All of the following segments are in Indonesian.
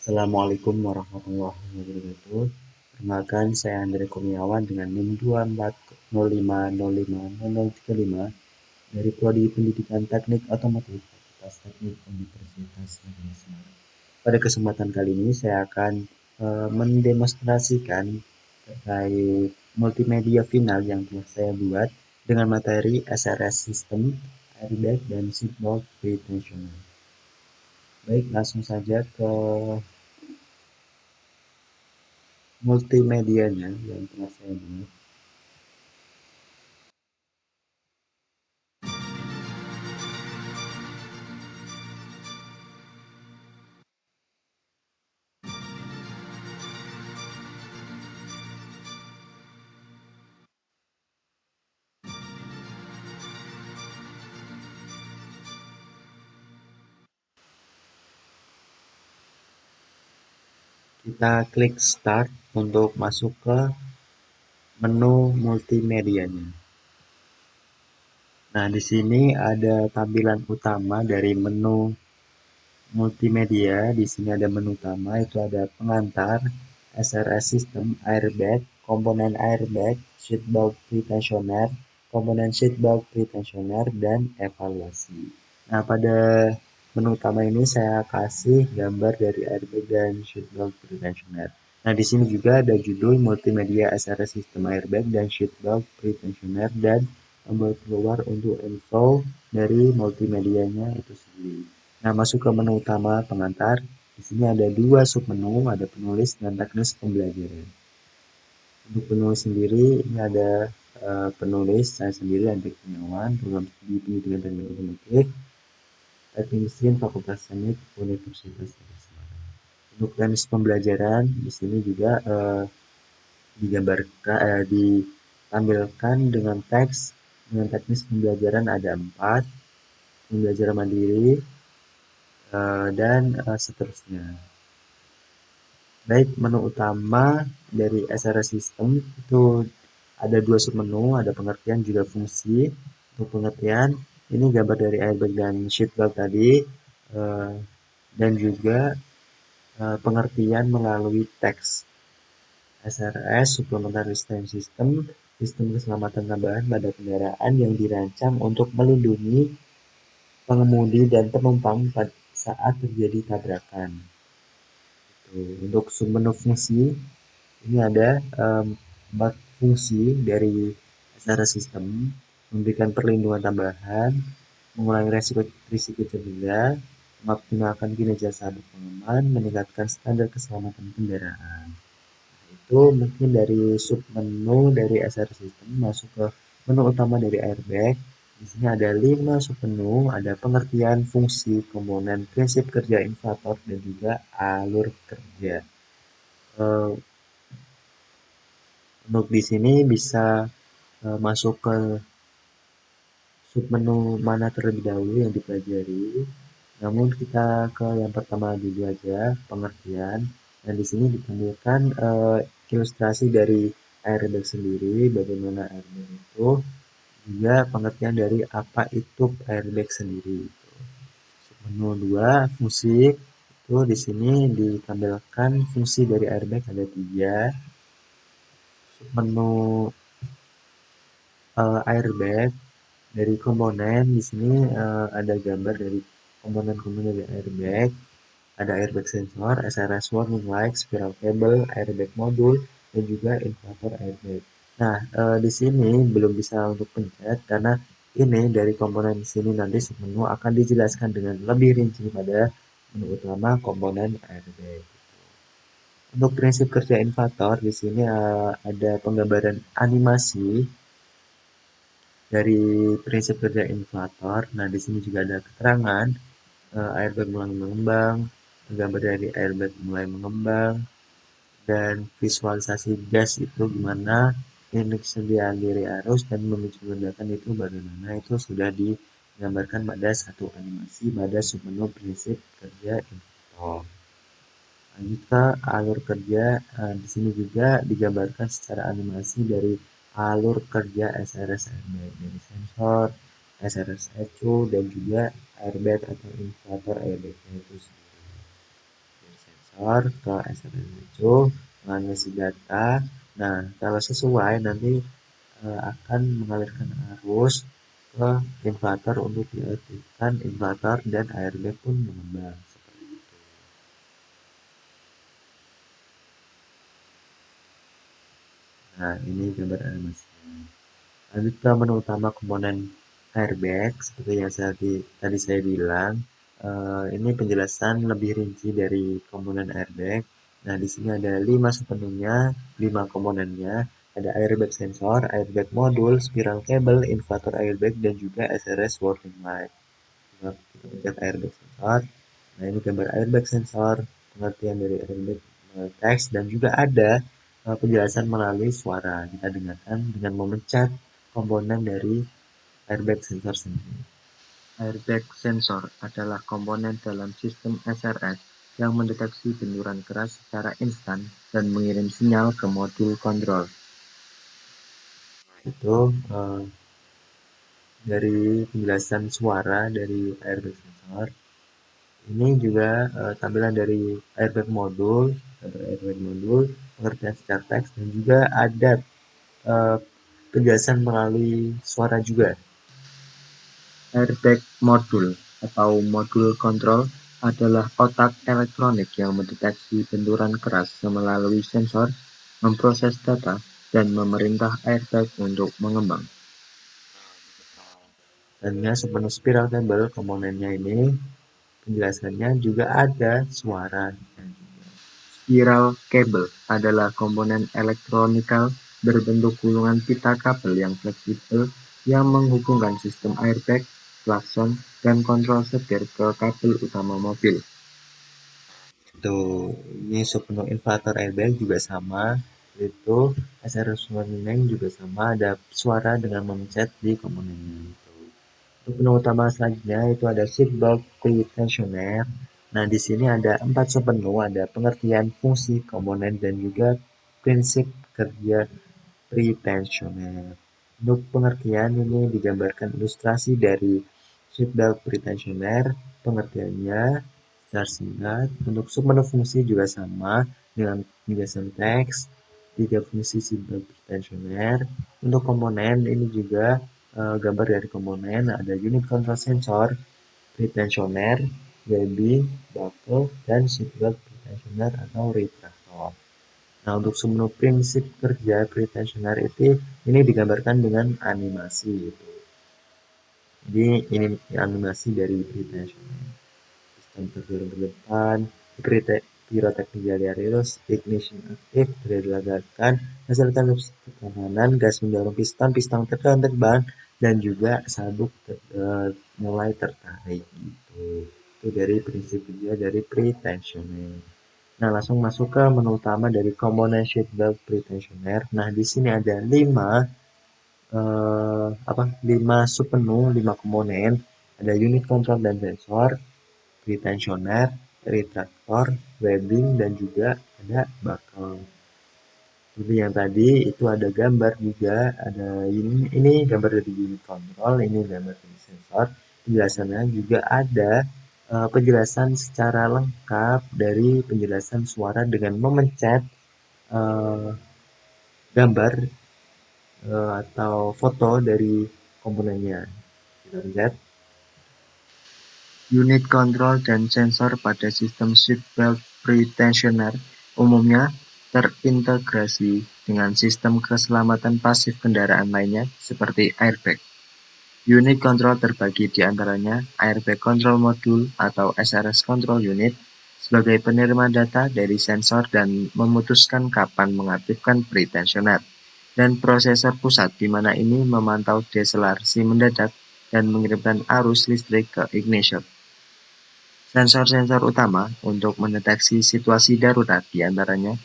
Assalamualaikum warahmatullahi wabarakatuh. Perkenalkan, saya Andre Kurniawan dengan NIM 2405050035 dari Prodi Pendidikan Teknik Otomotif Fakultas Teknik Universitas Negeri Semarang. Pada kesempatan kali ini saya akan mendemonstrasikan terkait multimedia final yang telah saya buat dengan materi SRS System, Airbag, dan Seatbelt Pretensioner. Baik, langsung saja ke multimedianya yang telah saya buat. Kita klik start untuk masuk ke menu multimedianya. Nah, di sini ada tampilan utama dari menu multimedia. Di sini ada menu utama, itu ada pengantar, SRS System, Airbag, komponen Airbag, Seatbelt Pretensioner, komponen Seatbelt Pretensioner, dan evaluasi. Nah, pada menu utama ini saya kasih gambar dari airbag dan seatbelt pretensioner. Nah, di sini juga ada judul multimedia SRS System Airbag dan Seatbelt Pretensioner dan tombol keluar untuk info dari multimedianya itu sendiri. Nah, masuk ke menu utama pengantar. Di sini ada dua submenu, ada penulis dan teknis pembelajaran. Untuk penulis sendiri, ini ada penulis saya sendiri, Andre Kurniawan, program studi pendidikan dan otomotif, teknik mesin Fakultas Teknik Universitas Negeri Semarang. Untuk teknis pembelajaran di sini juga ditampilkan dengan teks dengan teknis pembelajaran ada 4, pembelajaran mandiri dan seterusnya. Baik, menu utama dari SRS System itu ada dua submenu, ada pengertian juga fungsi. Untuk pengertian, ini gambar dari airbag dan seatbelt tadi, dan juga pengertian melalui teks. SRS Supplementary System, sistem keselamatan tambahan pada kendaraan yang dirancang untuk melindungi pengemudi dan penumpang saat terjadi tabrakan. Untuk submenu fungsi, ini ada 4 fungsi dari SRS System, memberikan perlindungan tambahan, mengurangi risiko cedera, mengoptimalkan kinerja sabuk pengaman, meningkatkan standar keselamatan kendaraan. Itu mungkin dari submenu dari SRS System masuk ke menu utama dari airbag. Di sini ada 5 submenu, ada pengertian fungsi, komponen, prinsip kerja inflator, dan juga alur kerja. Untuk di sini bisa masuk ke submenu mana terlebih dahulu yang dipelajari. Namun kita ke yang pertama dulu aja, pengertian. Dan di sini ditampilkan ilustrasi dari airbag sendiri, bagaimana airbag itu, juga pengertian dari apa itu airbag sendiri. Submenu 2, fungsi, itu di sini ditampilkan fungsi dari airbag ada 3. Submenu airbag dari komponen di sini ada gambar dari komponen-komponen dari airbag. Ada airbag sensor, SRS warning light, spiral cable, airbag modul, dan juga inflator airbag. Nah, di sini belum bisa untuk pencet karena ini dari komponen di sini nanti submenu akan dijelaskan dengan lebih rinci pada menu utama komponen airbag. Untuk prinsip kerja inflator di sini ada penggambaran animasi dari prinsip kerja inflator. Nah, di sini juga ada keterangan airbag mulai mengembang, gambar dari airbag mulai mengembang, dan visualisasi gas itu gimana, teknik sediaan diri arus dan memicu ledakan itu bagaimana, itu sudah digambarkan pada satu animasi pada submenu prinsip kerja inflator. Lanjut ke alur kerja, di sini juga digambarkan secara animasi dari alur kerja SRS airbag dari sensor, SRS ECU, dan juga airbag atau inflator airbag itu sendiri. sensor ke SRS itu menganalisis data. Nah, kalau sesuai nanti akan mengalirkan arus ke inflator untuk diaktifkan inflator dan airbag pun mengembang. Nah, ini gambar animasinya. Lanjut ke menu utama komponen airbag, seperti yang tadi saya bilang, ini penjelasan lebih rinci dari komponen airbag. Nah, di sini ada 5 sepenuhnya, 5 komponennya. Ada airbag sensor, airbag modul, spiral cable, inflator airbag, dan juga SRS warning light. Nah, kita pencet airbag sensor. Nah, ini gambar airbag sensor, pengertian dari airbag teks, dan juga ada penjelasan melalui suara. Kita dengarkan dengan memencet komponen dari airbag sensor sendiri. Airbag sensor adalah komponen dalam sistem SRS yang mendeteksi benturan keras secara instan dan mengirim sinyal ke modul kontrol. Itu dari penjelasan suara dari airbag sensor. Ini juga tampilan dari airbag modul, pengertian secara teks, dan juga ada uh, penjelasan melalui suara juga. Airbag modul atau modul kontrol adalah otak elektronik yang mendeteksi benturan keras melalui sensor, memproses data, dan memerintah airbag untuk mengembang. Dan sepenuh spiral kabel komponennya ini penjelasannya juga ada suara. Spiral cable adalah komponen elektronikal berbentuk gulungan pita kabel yang fleksibel yang menghubungkan sistem airbag, klakson, dan kontrol setir ke kabel utama mobil. Tuh, ini sepenuh inflator airbag juga sama, itu SRS warning juga sama, ada suara dengan memencet di komponennya. Untuk menu utama selanjutnya itu ada seatbelt pretensioner. Nah, di sini ada 4 submenu, ada pengertian fungsi komponen dan juga prinsip kerja pretensioner. Untuk pengertian ini digambarkan ilustrasi dari seatbelt pretensioner, pengertiannya secara singkat. Untuk submenu fungsi juga sama dengan penjelasan teks, 3 fungsi seatbelt pretensioner. Untuk komponen ini juga gambar dari komponen ada unit control sensor, pretensioner, webbing, buckle, dan seatbelt pretensioner atau retractor. Nah, untuk semua prinsip kerja pretensioner itu ini digambarkan dengan animasi gitu. Jadi ini animasi dari pretensioner. Sistem terjun ke depan, piroteknik jari arus, ignition aktif, dilakukan, hasilkan tekanan, gas mendorong piston, piston tekan terbang, dan juga sabuk mulai tertarik gitu. Itu dari prinsip kerja dari pretensioner. Nah, langsung masuk ke menu utama dari komponen sheet belt pretensioner. Nah, di sini ada 5 submenu, 5 komponen. Ada unit control dan sensor, pretensioner, retractor, webbing, dan juga ada buckle. Seperti yang tadi itu ada gambar juga, ada ini gambar dari unit control, ini gambar dari sensor. Penjelasannya juga ada penjelasan secara lengkap dari penjelasan suara dengan memencet gambar atau foto dari komponennya. Kita lihat. Unit kontrol dan sensor pada sistem seatbelt pretensioner umumnya terintegrasi dengan sistem keselamatan pasif kendaraan lainnya seperti airbag. Unit kontrol terbagi di antaranya airbag control module atau SRS control unit sebagai penerima data dari sensor dan memutuskan kapan mengaktifkan pretensioner, dan prosesor pusat di mana ini memantau deselerasi mendadak dan mengirimkan arus listrik ke ignition. Sensor-sensor utama untuk mendeteksi situasi darurat di antaranya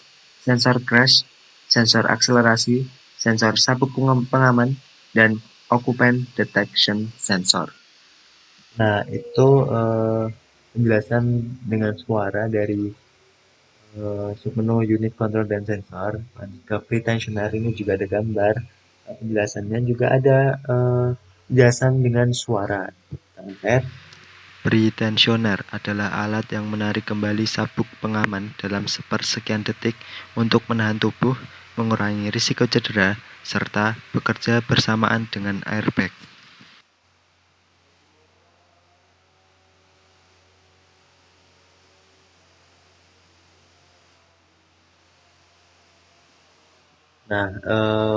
sensor crash, sensor akselerasi, sensor sabuk pengaman, dan occupant detection sensor. Nah, itu penjelasan dengan suara dari submenu unit control dan sensor. Ke pretensioner ini juga ada gambar. Penjelasannya juga ada penjelasan dengan suara. Kita lihat. Pretensioner adalah alat yang menarik kembali sabuk pengaman dalam sepersekian detik untuk menahan tubuh, mengurangi risiko cedera, serta bekerja bersamaan dengan airbag. Nah,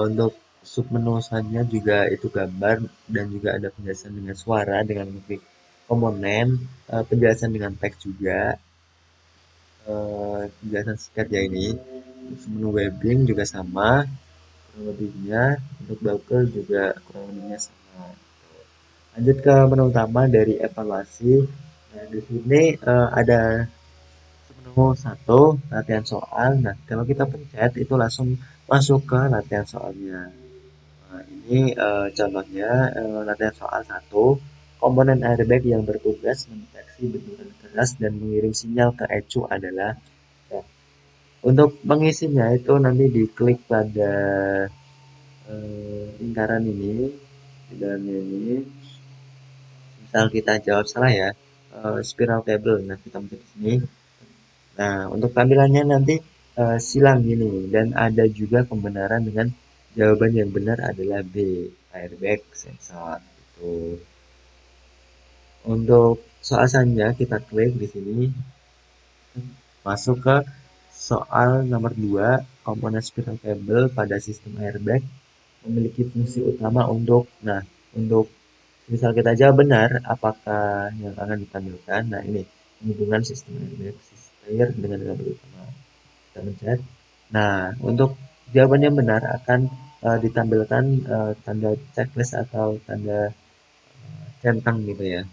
untuk submenu selanjutnya juga itu gambar dan juga ada penjelasan dengan suara dengan mengklik komponen, penjelasan dengan teks juga, penjelasan singkat ya ini. Submenu webbing juga sama, kurang lebihnya. Untuk Docker juga kurang lebihnya sama. Lanjut ke menu utama dari evaluasi. Nah, di sini ada menu satu latihan soal. Nah, kalau kita pencet itu langsung masuk ke latihan soalnya. Nah, ini contohnya latihan soal satu. Komponen airbag yang bertugas mendeteksi benturan keras dan mengirim sinyal ke ECU adalah ya, untuk mengisinya itu nanti diklik pada lingkaran ini di dalamnya ini. Misal kita jawab salah ya, spiral table. Nah, kita pencet di sini. Nah, untuk tampilannya nanti silang ini dan ada juga pembenaran dengan jawaban yang benar adalah B, airbag sensor. Itu. Untuk soal selanjutnya kita klik di sini masuk ke soal nomor 2, komponen spiral cable pada sistem airbag memiliki fungsi utama untuk misal kita jawab benar apakah yang akan ditampilkan. Nah, ini hubungan sistem airbag player dengan kabel utama. Kita pencet. Nah, untuk jawaban yang benar akan ditampilkan tanda checklist atau tanda centang gitu ya.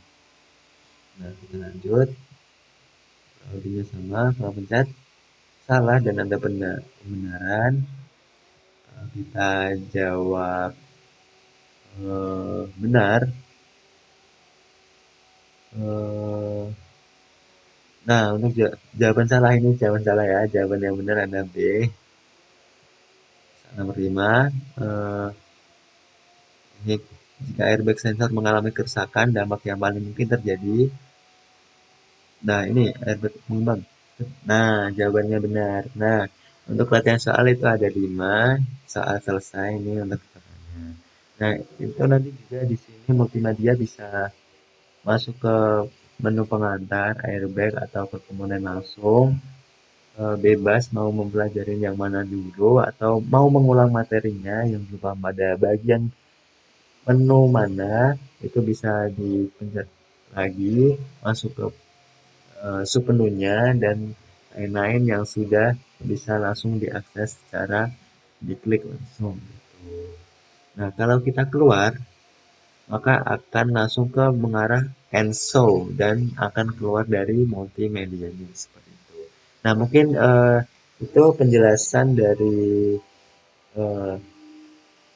Nah, kita lanjut. Audionya sama, kalau pencet salah dan ada pembenaran. Kita jawab benar. Eh, nah, untuk jawaban salah ini jawaban salah ya. Jawaban yang benar ada B. Nomor 5. Jika airbag sensor mengalami kerusakan, dampak yang paling mungkin terjadi. Nah, ini airbag mengembang. Nah, jawabannya benar. Nah, untuk latihan soal itu ada 5 soal selesai ini untuk keterangannya. Nah, itu nanti juga di sini multimedia bisa masuk ke menu pengantar, airbag atau ke komponen langsung. Bebas mau mempelajari yang mana dulu atau mau mengulang materinya yang berupa pada bagian menu mana itu bisa dipencet lagi masuk ke submenunya dan lain-lain yang sudah bisa langsung diakses secara diklik langsung. Nah, kalau kita keluar maka akan langsung ke mengarah and show dan akan keluar dari multimedia seperti itu. Nah, mungkin itu penjelasan dari eh,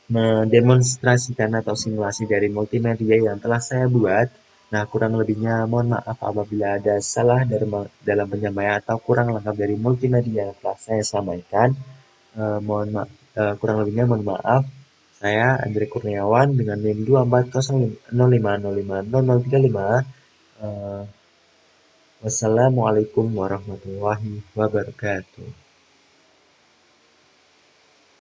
mendemonstrasikan atau simulasi dari multimedia yang telah saya buat. Nah, kurang lebihnya mohon maaf apabila ada salah dalam penyampaian atau kurang lengkap dari multimedia yang telah saya sampaikan. Mohon maaf, kurang lebihnya mohon maaf. Saya Andre Kurniawan dengan NIM 240050500035. Wassalamualaikum warahmatullahi wabarakatuh.